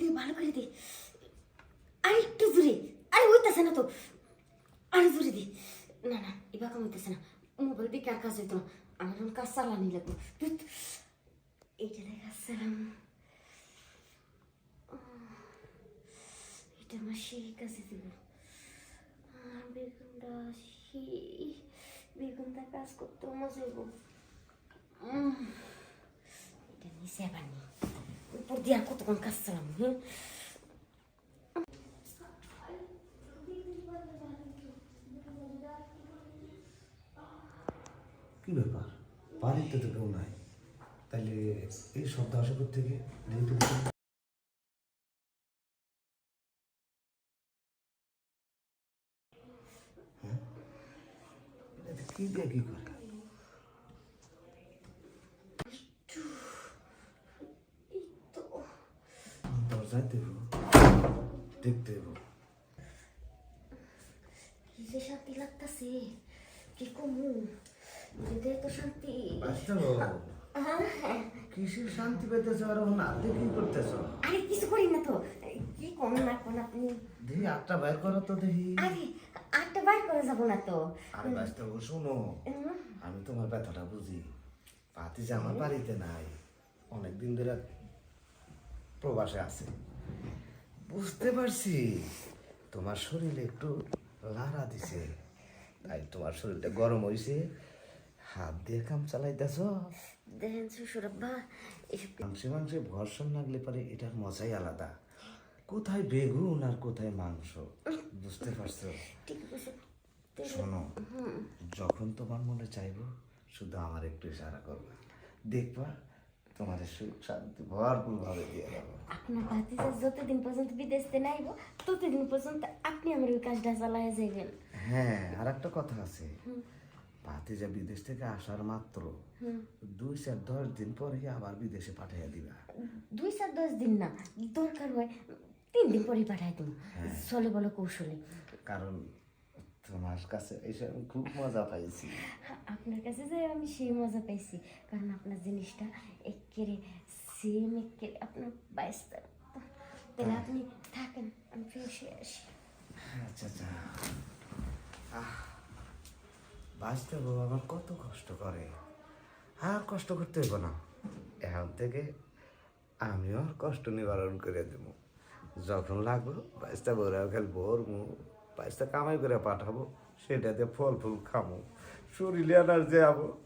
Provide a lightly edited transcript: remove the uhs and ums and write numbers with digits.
দে ভালো করে দে আরে একটু জোরে আরে হইতেছে না তো আরে জোরে দে না না এবার কাম হইতেছে না মোবাইল দিয়ে কার কাজ হইতো না আমার এখন কাজ চালানি লাগবে এইটা দেখ আসসালাম এটা আমার সেই কাজে দিব বেগুনটা সেই বেগুনটা কাজ করতে মজা হইব এটা নিচে আবার নি উপর দিয়ে আর কতক্ষণ কাজ চালাম হ্যাঁ কি ব্যাপার বাড়িতে তো কেউ নাই তাহলে এই শব্দ আসে থেকে হ্যাঁ এটা কি দিয়ে কি করে দরজায় দেব দেখতে দেব কি যে শান্তি লাগতেছে কি কমু হৃদয়ে তো শান্তি কিসের শান্তি পেতেছ আর হাতে কি করতেছ আরে কিছু করি না তো কি কম না কোন আপনি দেখি আটটা বাইর করো তো দেখি আরে আটটা বার করে যাবো না তো আরে ব্যস্ত শোনো আমি তোমার ব্যথাটা বুঝি পাতি যে আমার বাড়িতে নাই অনেকদিন ধরে প্রবাসে আছে বুঝতে পারছি তোমার শরীরে একটু লাড়া দিছে তাই তোমার শরীরটা গরম হয়েছে হাত দিয়ে কাম চালাইতেছ দেখেন শ্বশুরাব্বা এসব মাংসে ঘর্ষণ লাগলে পারে এটার মজাই আলাদা কোথায় বেগুন আর কোথায় মাংস বুঝতে পারছো ঠিক আছে শোনো যখন তোমার মনে চাইবো শুধু আমার একটু ইশারা করবে দেখবা তোমার সুখ শান্তি ভরপুর ভাবে দিয়ে দেবো আপনার ভাতিজা যতদিন পর্যন্ত বিদেশে নাইব ততদিন পর্যন্ত আপনি আমার ওই কাজটা চালায় যাইবেন হ্যাঁ আর একটা কথা আছে ভাতিজা বিদেশ থেকে আসার মাত্র 2-10 দিন পরে আবার বিদেশে পাঠিয়ে দিবা 2-10 দিন না দরকার হয় 3 দিন পরে পাঠাই দিব চলে বলো কৌশলে কারণ তোমার কাছে এসে আমি খুব মজা পাইছি আপনার কাছে যে আমি সেই মজা পাইছি কারণ আপনার জিনিসটা একেবারে সেম একেবারে আপনার বাইস্তার তাহলে আপনি থাকেন আমি ফ্রেশ হয়ে আসি আচ্ছা আচ্ছা বাঁচতে বাবা আমার কত কষ্ট করে আর কষ্ট করতে হইব না এখন থেকে আমিও আর কষ্ট নিবারণ করে দেব যখন লাগবো বাইশটা বউরা খেল ভোর বাইশটা কামাই করে পাঠাবো সেটাতে ফল ফুল খামো শরীরে আনার যে যাবো